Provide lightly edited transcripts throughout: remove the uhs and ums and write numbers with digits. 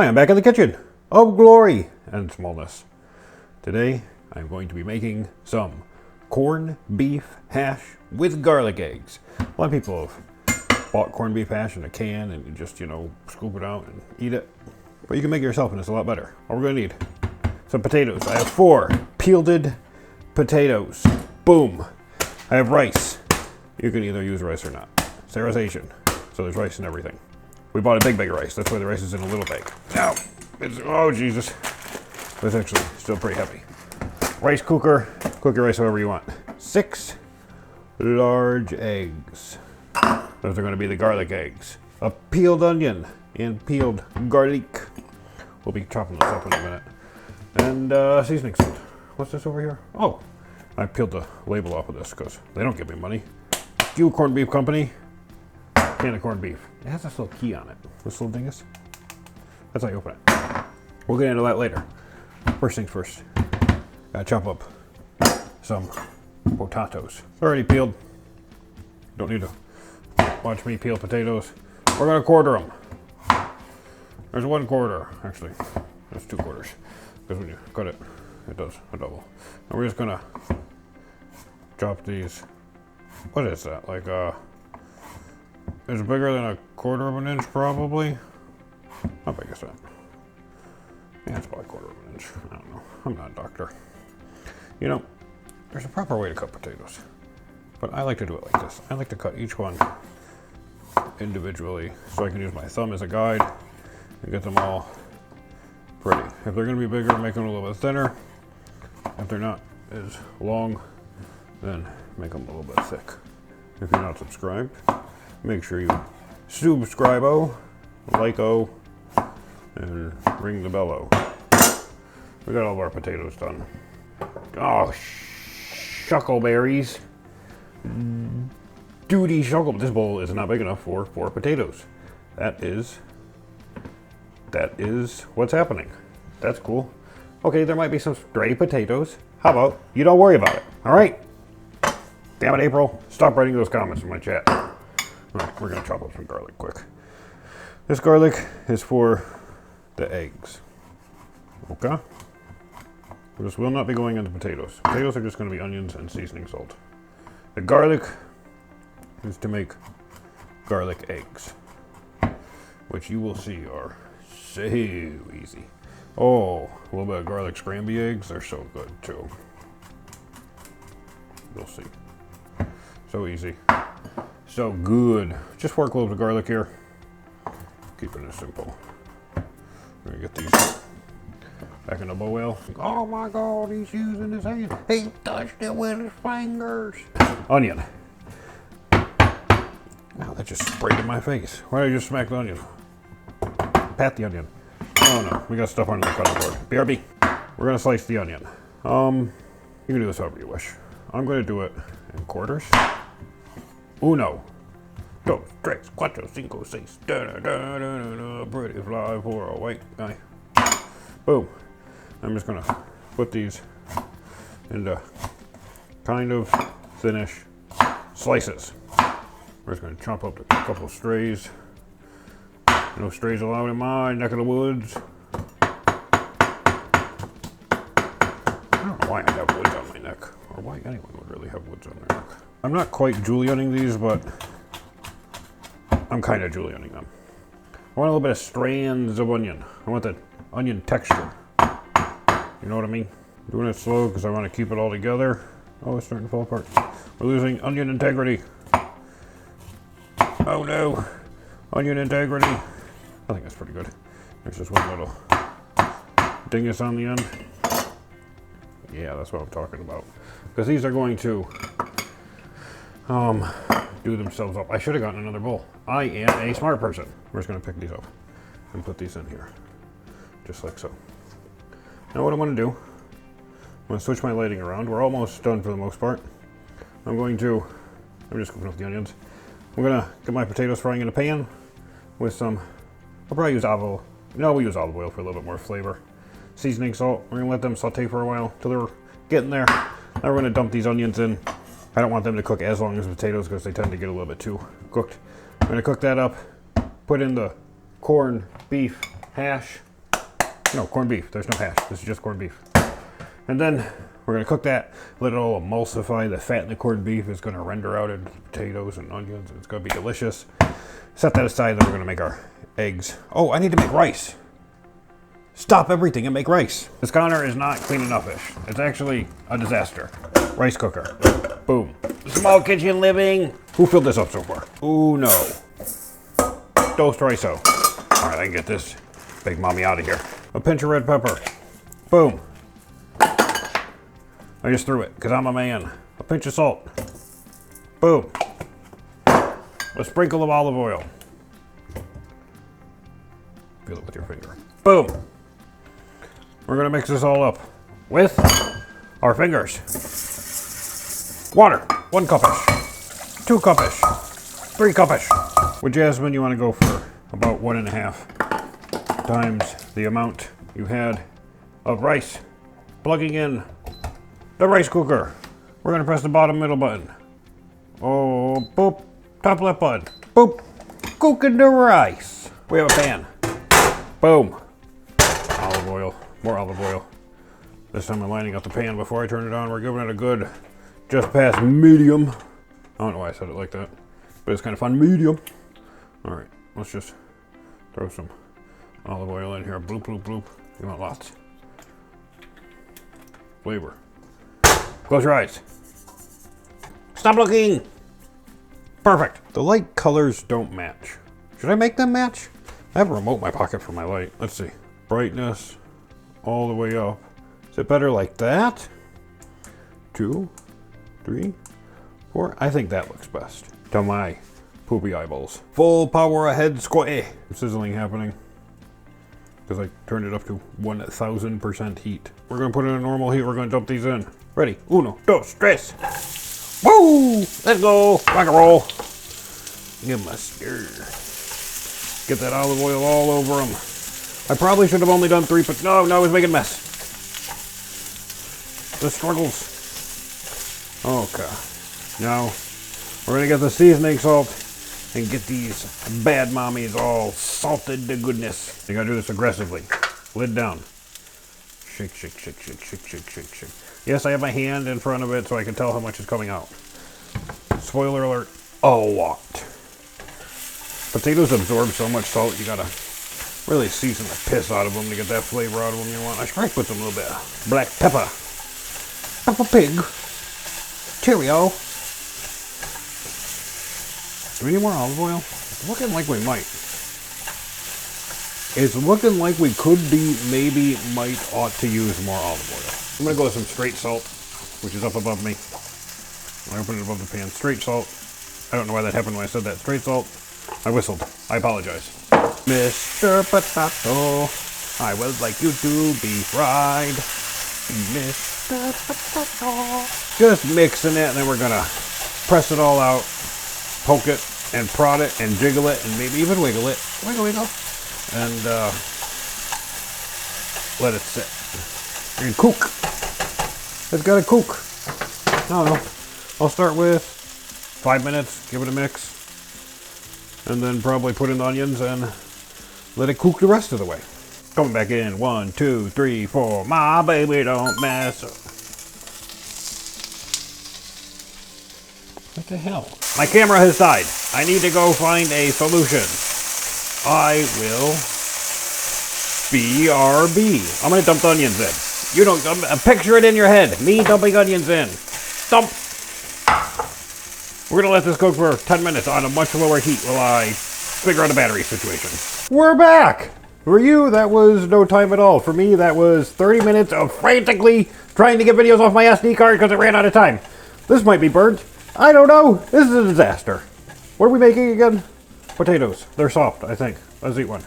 I am back in the kitchen of glory and smallness. Today, I'm going to be making some corned beef hash with garlic eggs. A lot of people have bought corned beef hash in a can and you just, scoop it out and eat it. But you can make it yourself and it's a lot better. All we're going to need, some potatoes. I have 4 peeled potatoes. Boom. I have rice. You can either use rice or not. Sarah's Asian, so there's rice and everything. We bought a big rice. That's why the rice is in a little bag. Now, oh Jesus. It's actually still pretty heavy. Rice cooker. Cook your rice however you want. 6 large eggs. Those are going to be the garlic eggs. A peeled onion and peeled garlic. We'll be chopping this up in a minute. And seasoning salt. What's this over here? Oh, I peeled the label off of this because they don't give me money. You corned beef company. Can of corned beef. It has this little key on it. This little dingus. That's how you open it. We'll get into that later. First things first. Gotta chop up some potatoes. Already peeled. Don't need to watch me peel potatoes. We're gonna quarter them. There's 1 quarter. Actually, that's 2 quarters. Because when you cut it, it does a double. And we're just gonna chop these. What is that? Like it's bigger than 1/4 of an inch, probably. How big is that? Yeah, it's probably 1/4 of an inch. I don't know. I'm not a doctor. There's a proper way to cut potatoes, but I like to do it like this. I like to cut each one individually so I can use my thumb as a guide and get them all pretty. If they're going to be bigger, make them a little bit thinner. If they're not as long, then make them a little bit thick. If you're not subscribed, make sure you subscribe-o, like-o, and ring the bell-o. We got all of our potatoes done. Oh, shuckleberries. Duty shuckle. This bowl is not big enough for 4 potatoes. That is what's happening. That's cool. Okay, there might be some stray potatoes. How about you don't worry about it, all right? Damn it, April. Stop writing those comments in my chat. All right, we're gonna chop up some garlic quick. This garlic is for the eggs. Okay? This will not be going into potatoes. Potatoes are just going to be onions and seasoning salt. The garlic is to make garlic eggs, which you will see are so easy. Oh, a little bit of garlic scrambled eggs. They're so good too. You'll see. So easy. So good. Just 4 cloves of garlic here. Keeping it simple. Let me get these back in the boil. Oh my God, he's using his hand. He touched it with his fingers. Onion. Wow, that just sprayed in my face. Why did I just smack the onion? Pat the onion. Oh no, we got stuff under the cutting board. BRB. We're gonna slice the onion. You can do this however you wish. I'm gonna do it in quarters. Uno, dos, tres, cuatro, cinco, seis. Da, da, da, da, da, da. Pretty fly for a white guy. Boom. I'm just gonna put these into kind of thinnish slices. We're just gonna chop up a couple of strays. No strays allowed in my neck of the woods. I don't know why I have woods on my neck, or why anyone would really have woods on their neck. I'm not quite julienning these, but I'm kind of julienning them. I want a little bit of strands of onion. I want that onion texture. You know what I mean? I'm doing it slow because I want to keep it all together. Oh, it's starting to fall apart. We're losing onion integrity. Oh no, onion integrity. I think that's pretty good. There's just one little dingus on the end. Yeah, that's what I'm talking about. Because these are going to do themselves up. I should have gotten another bowl. I am a smart person. We're just going to pick these up and put these in here. Just like so. Now what I'm going to do, I'm going to switch my lighting around. We're almost done for the most part. I'm just cooking up the onions. I'm going to get my potatoes frying in a pan with some, I'll probably use olive oil. No, we use olive oil for a little bit more flavor. Seasoning salt. We're going to let them saute for a while till they're getting there. Now we're going to dump these onions in. I don't want them to cook as long as potatoes because they tend to get a little bit too cooked. I'm going to cook that up, put in the corned beef hash, No, corned beef. There's no hash. This is just corned beef. And then we're going to cook that. Let it all emulsify. The fat in the corned beef is going to render out into potatoes and onions. And it's going to be delicious. Set that aside. Then we're going to make our eggs. Oh, I need to make rice. Stop everything and make rice. This counter is not clean enough-ish. It's actually a disaster. Rice cooker. Boom. Small kitchen living. Who filled this up so far? Ooh, no. Dosed rice-o. All right, I can get this big mommy out of here. A pinch of red pepper. Boom. I just threw it because I'm a man. A pinch of salt. Boom. A sprinkle of olive oil. Feel it with your finger. Boom. We're going to mix this all up with our fingers. Water. 1 cupish. 2 cupish. 3 cupish. With jasmine, you want to go for about 1.5 times the amount you had of rice. Plugging in the rice cooker. We're going to press the bottom middle button. Oh, boop. Top left button. Boop. Cooking the rice. We have a pan. Boom. Olive oil. More olive oil. This time I'm lining up the pan before I turn it on. We're giving it a good just past medium. I don't know why I said it like that, but it's kind of fun. Medium. All right, let's just throw some olive oil in here. Bloop, bloop, bloop. You want lots. Flavor. Close your eyes. Stop looking. Perfect. The light colors don't match. Should I make them match? I have a remote in my pocket for my light. Let's see. Brightness all the way up. Is it better like that? 2, 3, 4. I think that looks best to my poopy eyeballs. Full power ahead, squatty. Sizzling happening because I turned it up to 1000% heat. We're gonna put it in normal heat. We're gonna dump these in. Ready? 1, 2, 3. Woo! Let's go. Rock and roll. Give them a stir. Get that olive oil all over them. I probably should have only done 3, but no, I was making a mess. The struggles. Okay. Now, we're gonna get the seasoning salt and get these bad mommies all salted to goodness. You gotta do this aggressively. Lid down. Shake, shake, shake, shake, shake, shake, shake, shake. Yes, I have my hand in front of it so I can tell how much is coming out. Spoiler alert, a lot. Potatoes absorb so much salt, you gotta really season the piss out of them to get that flavor out of them you want. I should probably put some little bit of black pepper. Peppa Pig. Cheerio. Do we need more olive oil? It's looking like we might. It's looking like we could be, maybe, might, ought to use more olive oil. I'm gonna go with some straight salt, which is up above me. I opened it above the pan. Straight salt. I don't know why that happened when I said that. Straight salt. I whistled. I apologize. Mr. Potato, I would like you to be fried. Mr. Potato. Just mixing it, and then we're gonna press it all out, poke it, and prod it, and jiggle it, and maybe even wiggle it. Wiggle, wiggle. And let it sit. And cook. It's gotta cook. I don't know. I'll start with 5 minutes, give it a mix, and then probably put in the onions and let it cook the rest of the way. Coming back in. 1, 2, 3, 4. My baby don't mess up. What the hell? My camera has died. I need to go find a solution. I will BRB. I'm gonna dump the onions in. You don't picture it in your head. Me dumping onions in. Dump. We're gonna let this cook for 10 minutes on a much lower heat while I figure out a battery situation. We're back. For you, that was no time at all. For me, that was 30 minutes of frantically trying to get videos off my SD card because it ran out of time. This might be burnt. I don't know. This is a disaster. What are we making again? Potatoes. They're soft, I think. Let's eat one.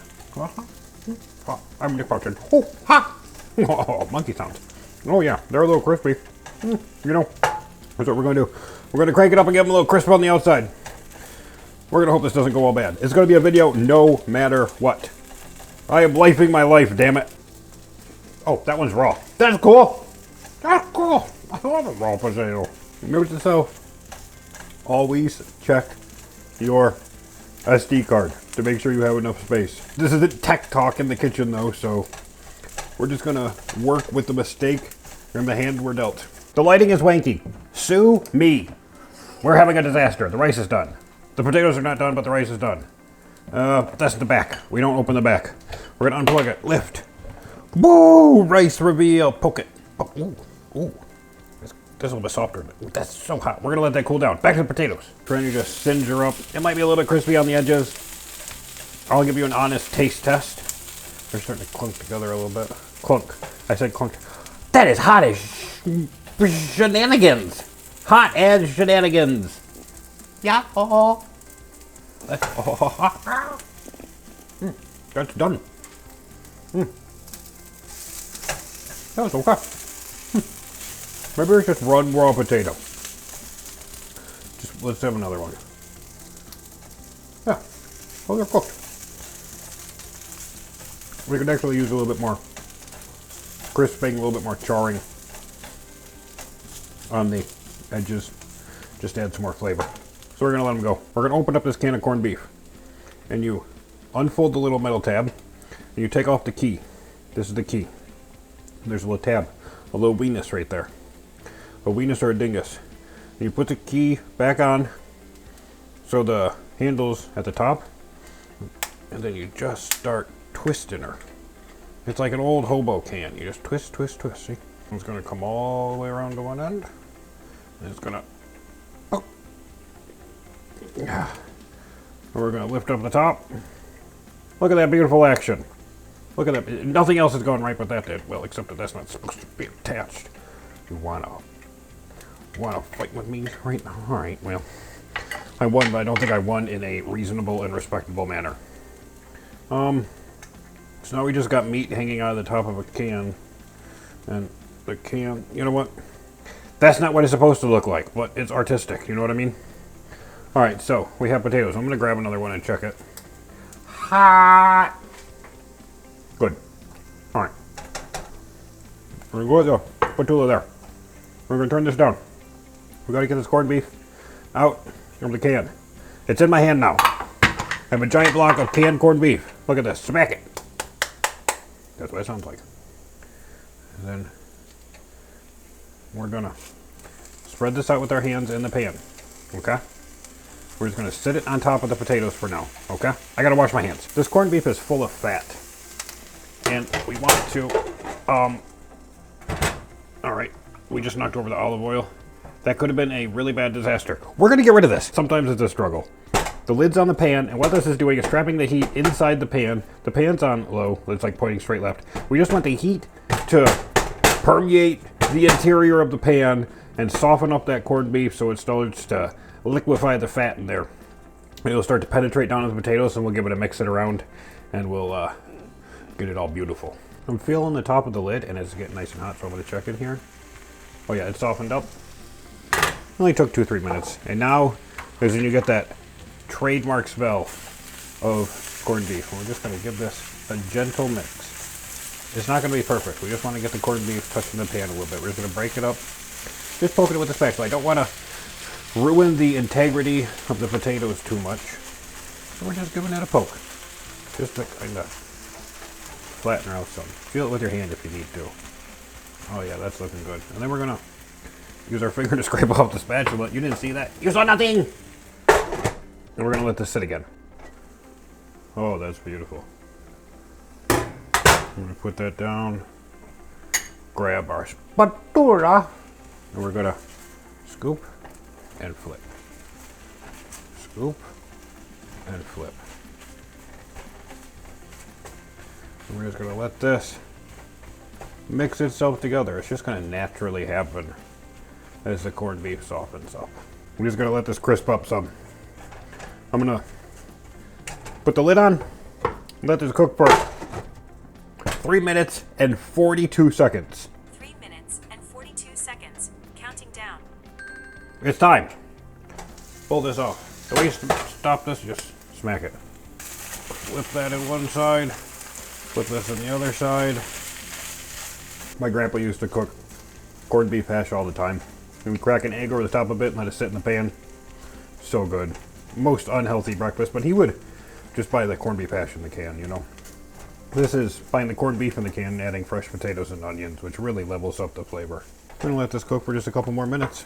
I'm departed. Oh, ha! Oh, monkey sounds. Oh yeah, they're a little crispy. You know, that's what we're going to do. We're going to crank it up and give them a little crisp on the outside. We're going to hope this doesn't go all bad. It's going to be a video no matter what. I am lifing my life, damn it. Oh, that one's raw. That's cool. That's cool. I love a raw potato. Note to yourself, always check your SD card to make sure you have enough space. This isn't tech talk in the kitchen though, so We're just gonna work with the mistake and the hand we're dealt. The lighting is wanky. Sue me. We're having a disaster. The rice is done. The potatoes are not done, but the rice is done. That's the back. We don't open the back. We're gonna unplug it. Lift. Woo! Rice reveal. Poke it. Oh, ooh, ooh. This is a little bit softer. That's so hot. We're gonna let that cool down. Back to the potatoes. Trying to just singe her up. It might be a little bit crispy on the edges. I'll give you an honest taste test. They're starting to clunk together a little bit. Clunk. I said clunk. That is hot as shenanigans. Hot as shenanigans. Yeah. That's done. That was okay. Maybe it's just one raw potato. Just let's have another one. Yeah. Well, they're cooked. We could actually use a little bit more crisping, a little bit more charring on the edges. Just add some more flavor. So we're gonna let them go. We're gonna open up this can of corned beef, and you unfold the little metal tab, and you take off the key. This is the key. There's a little tab, a little weenus right there, a weenus or a dingus. And you put the key back on, so the handle's at the top, and then you just start twisting her. It's like an old hobo can. You just twist, twist, twist. See? It's gonna come all the way around to one end, and it's gonna. Oh. Yeah. We're gonna lift up the top. Look at that beautiful action. Look at that. Nothing else is going right but that did. Well, except that that's not supposed to be attached. You wanna fight with me right now? All right. Well, I won, but I don't think I won in a reasonable and respectable manner. So now we just got meat hanging out of the top of a can, and the can. You know what? That's not what it's supposed to look like, but it's artistic. You know what I mean? All right. So we have potatoes. I'm gonna grab another one and check it. Hot. Good. All right. We're gonna go with the patula there. We're gonna turn this down. We gotta get this corned beef out of the can. It's in my hand now. I have a giant block of canned corned beef. Look at this. Smack it. That's what it sounds like. And then we're gonna spread this out with our hands in the pan. Okay? We're just gonna sit it on top of the potatoes for now. Okay? I gotta wash my hands. This corned beef is full of fat. And we want to, all right, we just knocked over the olive oil. That could have been a really bad disaster. We're gonna get rid of this. Sometimes it's a struggle. The lid's on the pan, and what this is doing is trapping the heat inside the pan. The pan's on low, it's like pointing straight left. We just want the heat to permeate the interior of the pan and soften up that corned beef so it starts to liquefy the fat in there. It'll start to penetrate down into the potatoes, and we'll give it a mix it around, and we'll get it all beautiful. I'm feeling the top of the lid, and it's getting nice and hot, so I'm going to check in here. Oh yeah, it softened up. Only took 2-3 minutes. And now is when you get that trademark smell of corned beef. We're just going to give this a gentle mix. It's not going to be perfect. We just want to get the corned beef touching the pan a little bit. We're just going to break it up. Just poking it with the spatula. I don't want to ruin the integrity of the potatoes too much. So we're just giving it a poke. Just to kind of flatten her out some. Feel it with your hand if you need to. Oh yeah, that's looking good. And then we're gonna use our finger to scrape off the spatula. You didn't see that? You saw nothing! And we're gonna let this sit again. Oh, that's beautiful. I'm gonna put that down. Grab our spatula. And we're gonna scoop and flip. Scoop and flip. And we're just going to let this mix itself together. It's just going to naturally happen as the corned beef softens up. I'm just going to let this crisp up some. I'm going to put the lid on, let this cook for 3 minutes and 42 seconds. 3 minutes and 42 seconds. Counting down. It's time. Pull this off. The way you stop this, just smack it. Flip that in one side. Flip this on the other side. My grandpa used to cook corned beef hash all the time. He would crack an egg over the top of it and let it sit in the pan. So good. Most unhealthy breakfast, but he would just buy the corned beef hash in the can, you know. This is buying the corned beef in the can and adding fresh potatoes and onions, which really levels up the flavor. I'm gonna let this cook for just a couple more minutes.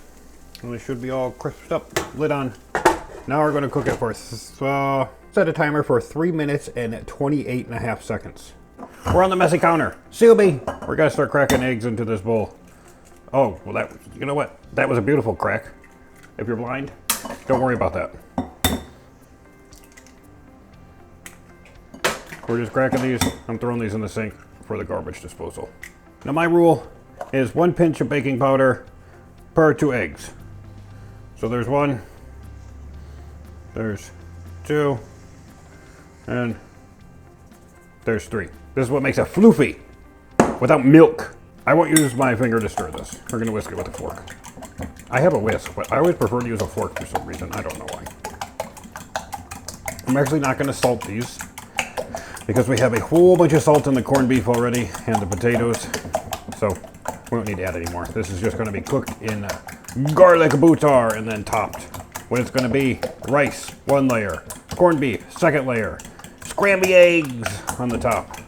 And it should be all crisped up. Lid on. Now we're gonna cook it for, set a timer for 3 minutes and 28.5 seconds. We're on the messy counter. Sealby, we're gonna start cracking eggs into this bowl. Oh, well you know what? That was a beautiful crack. If you're blind, don't worry about that. We're just cracking these. I'm throwing these in the sink for the garbage disposal. Now my rule is 1 pinch of baking powder per 2 eggs. So there's 1, there's 2, and there's 3. This is what makes it floofy without milk. I won't use my finger to stir this. We're gonna whisk it with a fork. I have a whisk, but I always prefer to use a fork for some reason. I don't know why. I'm actually not gonna salt these because we have a whole bunch of salt in the corned beef already and the potatoes. So we don't need to add any more. This is just gonna be cooked in garlic boutar and then topped. What it's gonna be, rice, 1 layer, corned beef, 2nd layer, scrambled eggs on the top.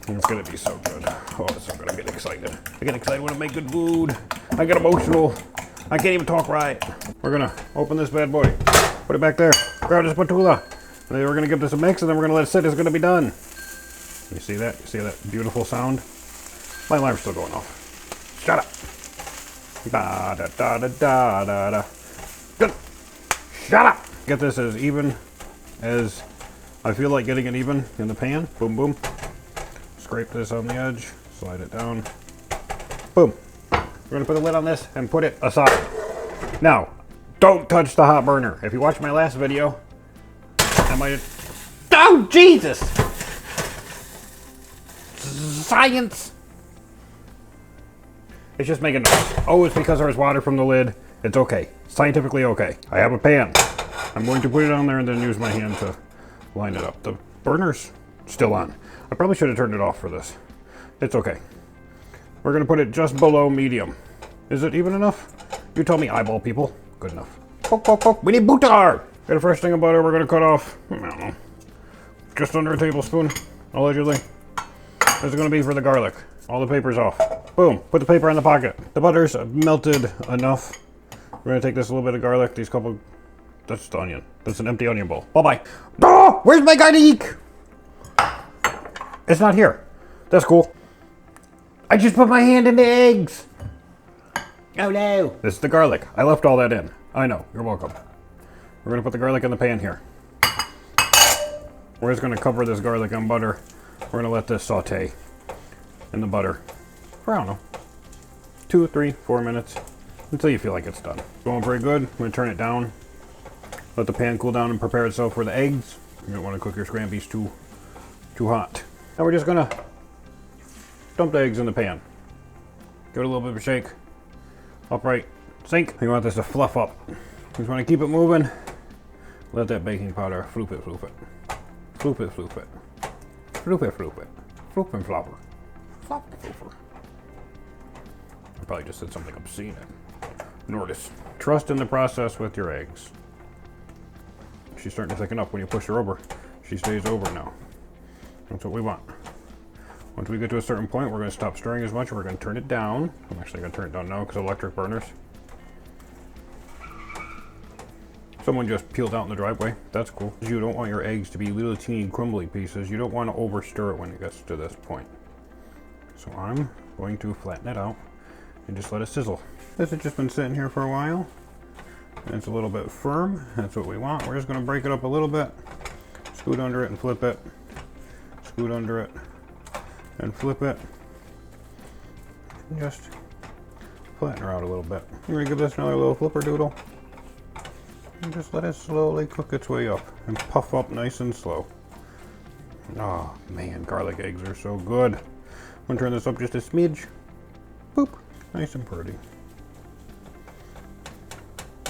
And it's gonna be so good. Oh, it's so good. I'm getting excited. I get excited when I make good food. I get emotional. I can't even talk right. We're gonna open this bad boy. Put it back there. Grab this spatula. And then we're gonna give this a mix and then we're gonna let it sit. It's gonna be done. You see that? You see that beautiful sound? My alarm's still going off. Shut up. Da da da da da da da. Good. Shut up. Get this as even as I feel like getting it even in the pan. Boom, boom. Scrape this on the edge. Slide it down. Boom. We're gonna put the lid on this and put it aside. Now, don't touch the hot burner. If you watched my last video, I might have... Oh, Jesus! Science! It's just making noise. Oh, it's because there's water from the lid. It's okay. Scientifically okay. I have a pan. I'm going to put it on there and then use my hand to line it up. The burner's still on. I probably should have turned it off for this. It's okay. We're gonna put it just below medium. Is it even enough? You tell me, eyeball people. Good enough. Poke, poke, poke. We need butter! Got a fresh thing of butter we're gonna cut off. I don't know. Just under a tablespoon, allegedly. This is gonna be for the garlic. All the paper's off. Boom, put the paper in the pocket. The butter's melted enough. We're gonna take this little bit of garlic, these couple, that's the onion. That's an empty onion bowl. Bye-bye. Oh, where's my garlic? It's not here. That's cool. I just put my hand in the eggs. Oh no. This is the garlic. I left all that in. I know, you're welcome. We're gonna put the garlic in the pan here. We're just gonna cover this garlic in butter. We're gonna let this saute in the butter for, I don't know, 2, 3, 4 minutes until you feel like it's done. Going pretty good. I'm gonna turn it down. Let the pan cool down and prepare itself for the eggs. You don't wanna cook your scrambies too hot. Now we're just gonna dump the eggs in the pan. Give it a little bit of a shake. Upright sink. You want this to fluff up. You just want to keep it moving. Let that baking powder floop it, floop it. Floop it, floop it. Floop it, floop it. Floop and flopper. Flop and flooper. I probably just said something obscene. Nordis. Trust in the process with your eggs. She's starting to thicken up when you push her over. She stays over now. That's what we want. Once we get to a certain point, we're going to stop stirring as much and we're going to turn it down. I'm actually going to turn it down now because of electric burners. Someone just peeled out in the driveway. That's cool. You don't want your eggs to be little teeny crumbly pieces. You don't want to over stir it when it gets to this point. So I'm going to flatten it out and just let it sizzle. This has just been sitting here for a while. And it's a little bit firm. That's what we want. We're just going to break it up a little bit. Scoot under it and flip it. Scoot under it and flip it. And just flatten her out a little bit. I'm going to give this another little flipper doodle. And just let it slowly cook its way up and puff up nice and slow. Oh man, garlic eggs are so good. I'm going to turn this up just a smidge. Boop. Nice and pretty.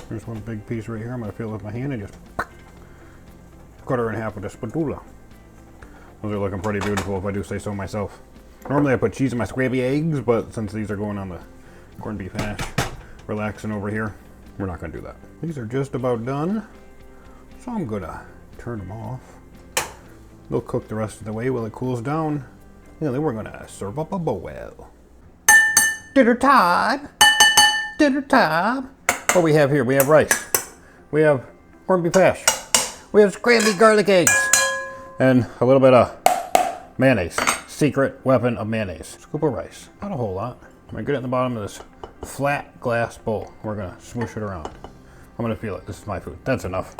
There's one big piece right here. I'm going to feel it with my hand and just cut her in half with a spatula. Those are looking pretty beautiful if I do say so myself. Normally I put cheese in my scrambled eggs, but since these are going on the corned beef hash, relaxing over here, we're not going to do that. These are just about done, so I'm going to turn them off. They'll cook the rest of the way while it cools down. And then we're gonna serve up a bowl. Dinner time! Dinner time! What we have here? We have rice. We have corned beef hash. We have scrambled garlic eggs. And a little bit of mayonnaise. Secret weapon of mayonnaise. Scoop of rice. Not a whole lot. I'm gonna get it in the bottom of this flat glass bowl. We're gonna smoosh it around. I'm gonna feel it. This is my food. That's enough.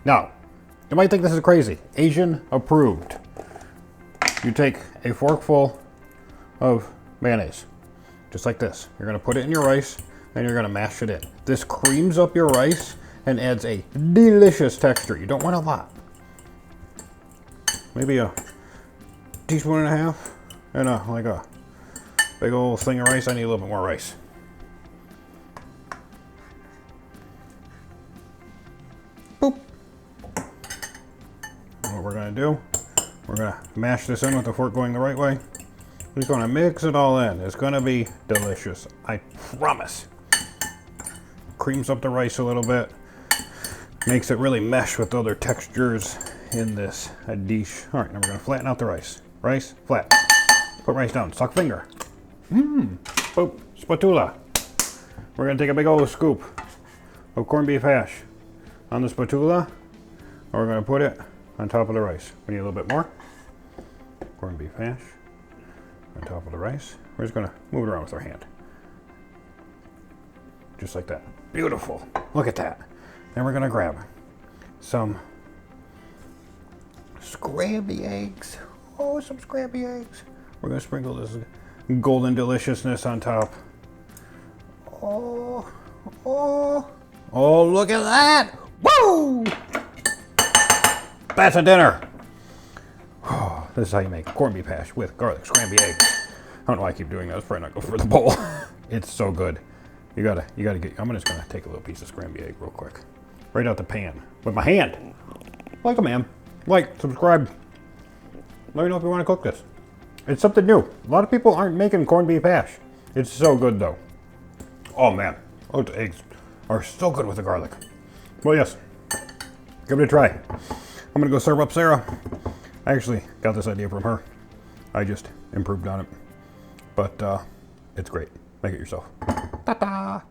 Now, you might think this is crazy. Asian approved. You take a forkful of mayonnaise, just like this. You're gonna put it in your rice and you're gonna mash it in. This creams up your rice and adds a delicious texture. You don't want a lot. Maybe a teaspoon and a half and like a big old thing of rice. I need a little bit more rice. Boop. What we're gonna do, we're gonna mash this in with the fork going the right way. We're just gonna mix it all in. It's gonna be delicious, I promise. Creams up the rice a little bit, makes it really mesh with other textures in this dish. All right, now we're gonna flatten out the rice. Rice, flat. Put rice down, suck finger. Boop, spatula. We're gonna take a big old scoop of corned beef hash on the spatula, and we're gonna put it on top of the rice. We need a little bit more. Corned beef hash on top of the rice. We're just gonna move it around with our hand. Just like that. Beautiful. Look at that. Then we're gonna grab some scrambled eggs. Oh, some scrambled eggs. We're gonna sprinkle this golden deliciousness on top. Oh, look at that. Woo! That's a dinner. Oh, this is how you make corned beef hash with garlic scrambled eggs. I don't know why I keep doing that. It's probably not good for the bowl. It's so good. You gotta get. I'm just gonna take a little piece of scrambled egg real quick, right out the pan with my hand. Like a man. Like, subscribe. Let me know if you want to cook this. It's something new. A lot of people aren't making corned beef hash. It's so good though. Oh man, those eggs are so good with the garlic. Well, yes, give it a try. I'm gonna go serve up Sarah. I actually got this idea from her. I just improved on it. But it's great. Make it yourself. Ta-ta!